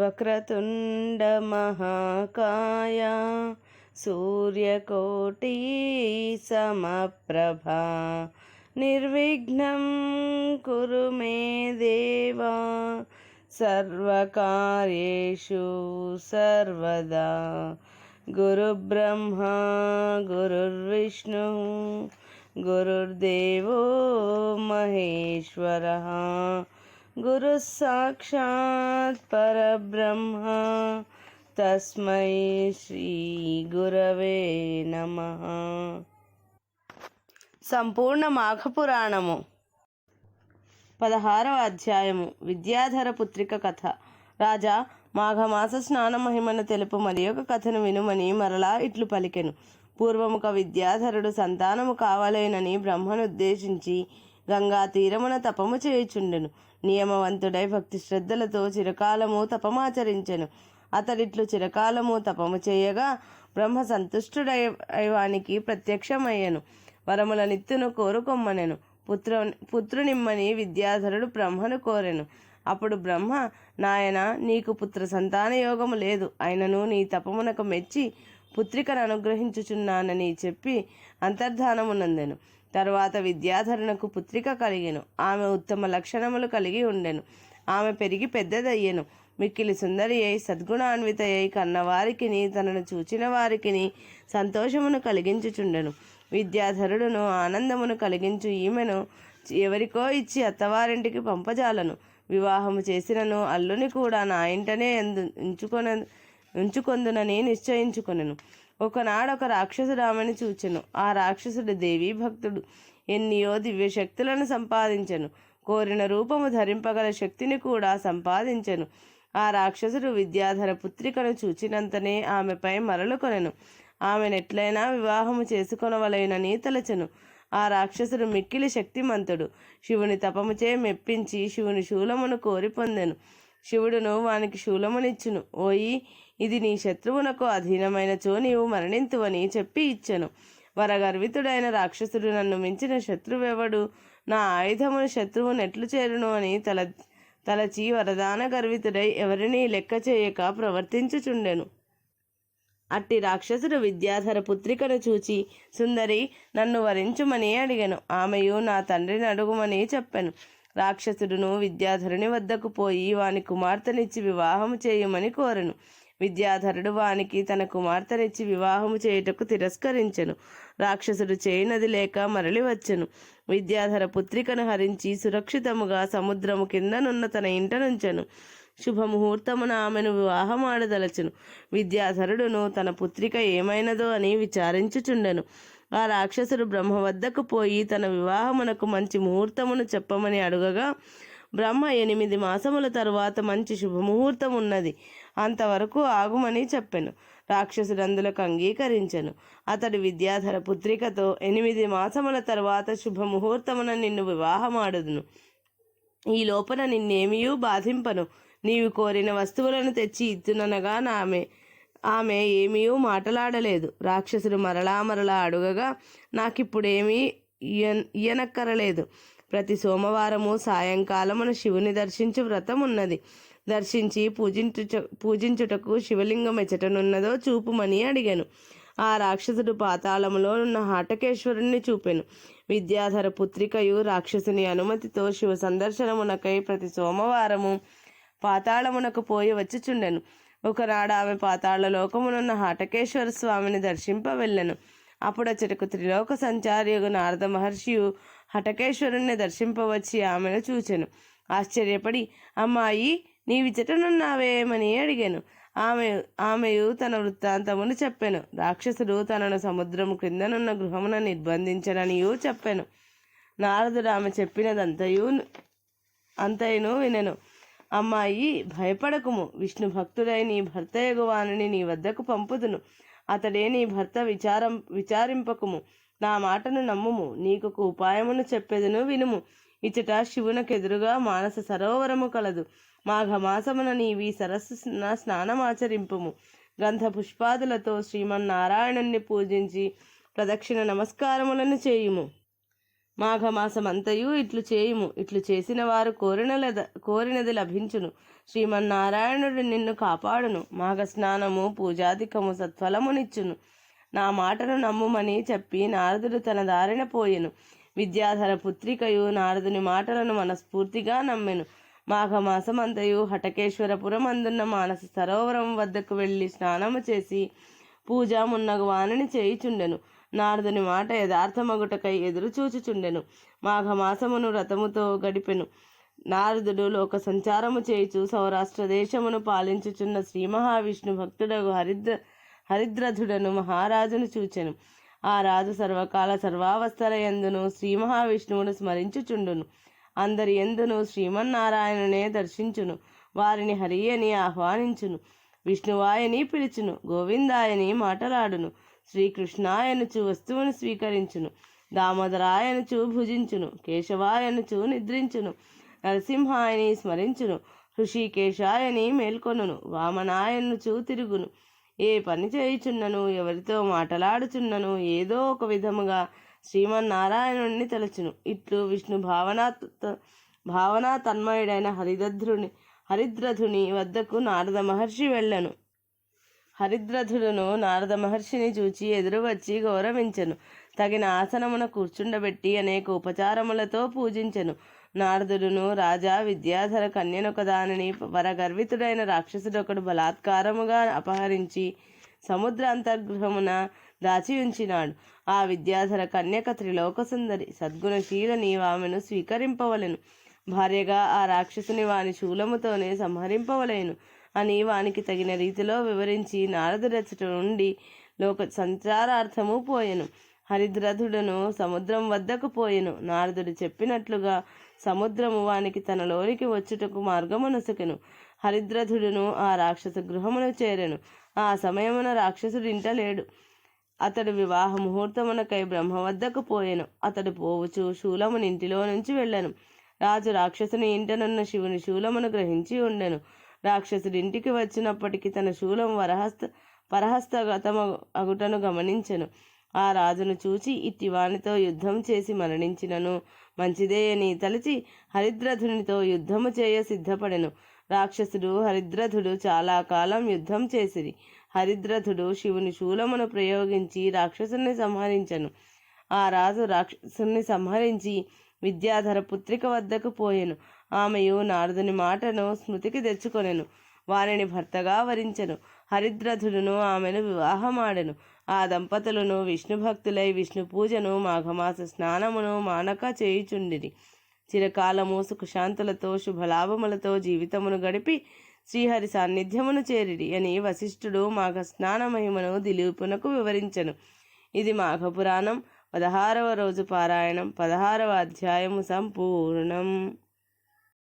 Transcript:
వక్రతుండ మహాకాయ సూర్యకోటి సమప్రభా నిర్విఘ్నం కురు మే దేవా సర్వకార్యేషు సర్వదా. గురుబ్రహ్మా గురుర్విష్ణు గురుర్దేవో మహేశ్వరః గురుః సాక్షాత్ పరబ్రహ్మ తస్మై శ్రీ గురవే నమః. సంపూర్ణ మాఘపురాణము 16వ అధ్యాయము. విద్యాధర పుత్రిక కథ. రాజా, మాఘమాస స్నాన మహిమను తెలుపు మరి ఒక కథను వినుమని మరలా ఇట్లు పలికెను. పూర్వముక విద్యాధరుడు సంతానము కావాలేనని బ్రహ్మను ఉద్దేశించి గంగా తీరమున తపము చేయుచుండెను. నియమవంతుడై భక్తి శ్రద్ధలతో చిరకాలము తపమాచరించెను. అతడిట్లు చిరకాలము తపము చేయగా బ్రహ్మ సంతుష్టుడైవానికి ప్రత్యక్షమయ్యెను. వరముల నిత్తును కోరుకొమ్మనెను. పుత్రునిమ్మని విద్యాధరుడు బ్రహ్మను కోరెను. అప్పుడు బ్రహ్మ, నాయన, నీకు పుత్ర సంతాన యోగము లేదు, అయినను నీ తపమునకు మెచ్చి పుత్రికను అనుగ్రహించుచున్నానని చెప్పి అంతర్ధానమునందెను. తరువాత విద్యాధరునకు పుత్రిక కలిగెను. ఆమె ఉత్తమ లక్షణములు కలిగి ఉండెను. ఆమె పెరిగి పెద్దదయ్యెను. మిక్కిలి సుందరి అయి సద్గుణాన్విత అయి కన్నవారికిని తనను చూచిన వారికిని సంతోషమును కలిగించుచుండెను. విద్యాధరుడును ఆనందమును కలిగించు ఈమెను ఎవరికో ఇచ్చి అత్తవారింటికి పంపజాలను. వివాహము చేసినను అల్లుని కూడా నా ఇంటనే ఉంచుకొందునని నిశ్చయించుకొనెను. ఒకనాడొక రాక్షసుడు ఆమెను చూచెను. ఆ రాక్షసుడు దేవీ భక్తుడు. ఎన్నియో దివ్యశక్తులను సంపాదించెను. కోరిన రూపము ధరింపగల శక్తిని కూడా సంపాదించెను. ఆ రాక్షసుడు విద్యాధర పుత్రికను చూచినంతనే ఆమెపై మరలు కొనెను. ఆమెనెట్లయినా వివాహము చేసుకొనవలెనని తలచెను. ఆ రాక్షసుడు మిక్కిలి శక్తిమంతుడు. శివుని తపముచే మెప్పించి శివుని శూలమును కోరి పొందెను. శివుడును వానికి శూలమునిచ్చును. ఓయి, ఇది నీ శత్రువునకు అధీనమైనచో నీవు మరణింతువని చెప్పి ఇచ్చెను. వరగర్వితుడైన రాక్షసుడు, నన్ను మించిన శత్రువెవడు? నా ఆయుధమును శత్రువు నెట్లు చేరును అని తలచి వరదాన గర్వితుడై ఎవరినీ లెక్క చేయక ప్రవర్తించుచుండెను. అట్టి రాక్షసుడు విద్యాధర పుత్రికను చూచి, సుందరి, నన్ను వరించుమని అడిగెను. ఆమెయు నా తండ్రిని అడుగుమని చెప్పెను. రాక్షసుడును విద్యాధరుని వద్దకు పోయి వాని కుమార్తెనిచ్చి వివాహము చేయుమని కోరెను. విద్యాధరుడు వానికి తన కుమార్తెనిచ్చి వివాహము చేయుటకు తిరస్కరించెను. రాక్షసుడు చేయనది లేక మరలి వచ్చెను. విద్యాధర పుత్రికను హరించి సురక్షితముగా సముద్రము కిందనున్న తన ఇంట నుంచెను. శుభముహూర్తమున ఆమెను వివాహమాడదలచెను. విద్యాధరుడును తన పుత్రిక ఏమైనదో అని విచారించుచుండెను. ఆ రాక్షసుడు బ్రహ్మ వద్దకు పోయి తన వివాహమునకు మంచి ముహూర్తమును చెప్పమని అడుగగా, బ్రహ్మ 8 మాసముల తరువాత మంచి శుభముహూర్తం ఉన్నది, అంతవరకు ఆగుమని చెప్పెను. రాక్షసుడు అందులకు అంగీకరించెను. అతడు విద్యాధర పుత్రికతో, 8 మాసముల తరువాత శుభముహూర్తమున నిన్ను వివాహమాడుదును. ఈ లోపల నిన్నేమియూ బాధింపను. నీవు కోరిన వస్తువులను తెచ్చి ఇత్తుననగా ఆమె ఏమీ మాటలాడలేదు. రాక్షసుడు మరలా అడుగగా, నాకిప్పుడేమీ ఇయ్యనక్కరలేదు. ప్రతి సోమవారము సాయంకాలమున శివుని దర్శించు వ్రతం ఉన్నది. దర్శించి పూజించుటకు శివలింగం ఎచటనున్నదో చూపుమని అడిగాను. ఆ రాక్షసుడు పాతాళములో ఉన్న హాటకేశ్వరుణ్ణి చూపెను. విద్యాధర పుత్రికయు రాక్షసుని అనుమతితో శివ సందర్శనమునకై ప్రతి సోమవారము పాతాళమునకు పోయి వచ్చుచుండెను. ఒకనాడు ఆమె పాతాళ లోకమునున్న హాటకేశ్వర స్వామిని దర్శింప వెళ్ళెను. అప్పుడచ్చటకు త్రిలోక సంచారియగు నారద మహర్షియు హటకేశ్వరుణ్ణి దర్శింపవచ్చి ఆమెను చూచెను. ఆశ్చర్యపడి, అమ్మాయి, నీవిచటనున్నావేమని అడిగాను. ఆమెయు తన వృత్తాంతమును చెప్పెను. రాక్షసుడు తనను సముద్రము క్రిందనున్న గృహమున నిర్బంధించననియూ చెప్పెను. నారదుడు ఆమె చెప్పినదంతయును వినెను. అమ్మాయి, భయపడకుము. విష్ణు భక్తుడై నీ భర్తయగు వానిని నీ వద్దకు పంపుదును. అతడే నీ భర్త. విచారింపకుము. నా మాటను నమ్ముము. నీకొక ఉపాయమును చెప్పెదను, వినుము. ఇచ్చట శివునకెదురుగా మానస సరోవరము కలదు. మాఘమాసమున నీవి సరస్సు స్నానమాచరింపుము. గంధ పుష్పాదులతో శ్రీమన్నారాయణుణ్ణి పూజించి ప్రదక్షిణ నమస్కారములను చేయుము. మాఘమాసమంతయు ఇట్లు చేయుము. ఇట్లు చేసిన వారు కోరినది లభించును. శ్రీమన్నారాయణుడు నిన్ను కాపాడును. మాఘ స్నానము పూజాధికము సత్ఫలమునిచ్చును. నా మాటను నమ్ముమని చెప్పి నారదుడు తన దారిన పోయెను. విద్యాధర పుత్రికయు నారదుని మాటలను మనస్ఫూర్తిగా నమ్మెను. మాఘమాసమంతయు హటకేశ్వరపురం అందున్న మానస సరోవరం వద్దకు వెళ్ళి స్నానము చేసి పూజ మున్నగు వాణిని చేయుచుండెను. నారదుని మాట యథార్థమగుటకై ఎదురు చూచుచుండెను. మాఘమాసమును వ్రతముతో గడిపెను. నారదుడు లోక సంచారము చేయుచు సౌరాష్ట్ర దేశమును పాలించుచున్న శ్రీ మహావిష్ణు భక్తుడగు హరిద్రథుడను మహారాజును చూచెను. ఆ రాజు సర్వకాల సర్వావస్థల యందును శ్రీ మహావిష్ణువును స్మరించుచుండును. అందరి యందును శ్రీమన్నారాయణునే దర్శించును. వారిని హరి అని ఆహ్వానించును. విష్ణువాయని పిలుచును. గోవిందాయని మాటలాడును. శ్రీకృష్ణాయనుచు వస్తువును స్వీకరించును. దామోదరాయనుచు భుజించును. కేశవాయనుచు నిద్రించును. నరసింహాయని స్మరించును. హృషికేశాయని మేల్కొనును. వామనాయనుచు తిరుగును. ఏ పని చేయుచున్నను, ఎవరితో మాటలాడుచున్నను, ఏదో ఒక విధముగా శ్రీమన్నారాయణుణ్ణి తలచును. ఇట్లు విష్ణు భావనా తన్మయుడైన హరిద్రథుని వద్దకు నారద మహర్షి వెళ్ళను. హరిద్రథుడును నారద మహర్షిని చూచి ఎదురు వచ్చి గౌరవించెను. తగిన ఆసనమున కూర్చుండబెట్టి అనేక ఉపచారములతో పూజించెను. నారదుడును రాజా విద్యాధర కన్యనొకదానిని వరగర్వితుడైన రాక్షసుడొకడు బలాత్కారముగా అపహరించి సముద్ర అంతర్గృహమున దాచి ఉంచినాడు. ఆ విద్యాధర కన్యక త్రిలోక సుందరి, సద్గుణశీలని, ఆమెను స్వీకరింపవలెను. భార్యగా ఆ రాక్షసుని వాని శూలముతోనే సంహరింపవలేను అని వానికి తగిన రీతిలో వివరించి నారదుడచ్చట నుండి లోక సంచారార్థము పోయెను. హరిద్రథుడును సముద్రం వద్దకు పోయెను. నారదుడు చెప్పినట్లుగా సముద్రము వానికి తనలోనికి వచ్చుటకు మార్గమునొసకెను. హరిద్రథుడును ఆ రాక్షస గృహమును చేరెను. ఆ సమయమున రాక్షసుడు ఇంట లేడు. అతడు వివాహ ముహూర్తమునకై బ్రహ్మ వద్దకు పోయెను. అతడు పోవుచు శూలముని ఇంటిలో నుంచి వెళ్ళెను. రాజు రాక్షసుని ఇంటనున్న శివుని శూలమును గ్రహించి ఉండెను. రాక్షసుడి ఇంటికి వచ్చినప్పటికీ తన శూలం పరహస్తగతమ అగుటను గమనించెను. ఆ రాజును చూచి ఇట్టి వానితో యుద్ధం చేసి మరణించినను మంచిదే అని తలచి హరిద్రథునితో యుద్ధము చేయ సిద్ధపడెను. రాక్షసుడు హరిద్రథుడు చాలా కాలం యుద్ధం చేసిరి. హరిద్రథుడు శివుని శూలమును ప్రయోగించి రాక్షసుని సంహరించెను. ఆ రాజు రాక్షసుని సంహరించి విద్యాధర పుత్రిక వద్దకు పోయెను. ఆమెయు నారదుని మాటను స్మృతికి తెచ్చుకొనెను. వారిని భర్తగా వరించెను. హరిద్రథుడును ఆమెను వివాహమాడెను. ఆ దంపతులను విష్ణు భక్తులై విష్ణు పూజను మాఘమాస స్నానమును మానక చేయుచుండిరి. చిరకాలము సుఖశాంతులతో శుభలాభములతో జీవితమును గడిపి శ్రీహరి సాన్నిధ్యమును చేరిడి అని వశిష్ఠుడు మాఘ స్నాన మహిమను దిలీపునకు వివరించెను. ఇది మాఘపురాణం 16వ రోజు పారాయణం 16వ అధ్యాయము సంపూర్ణం.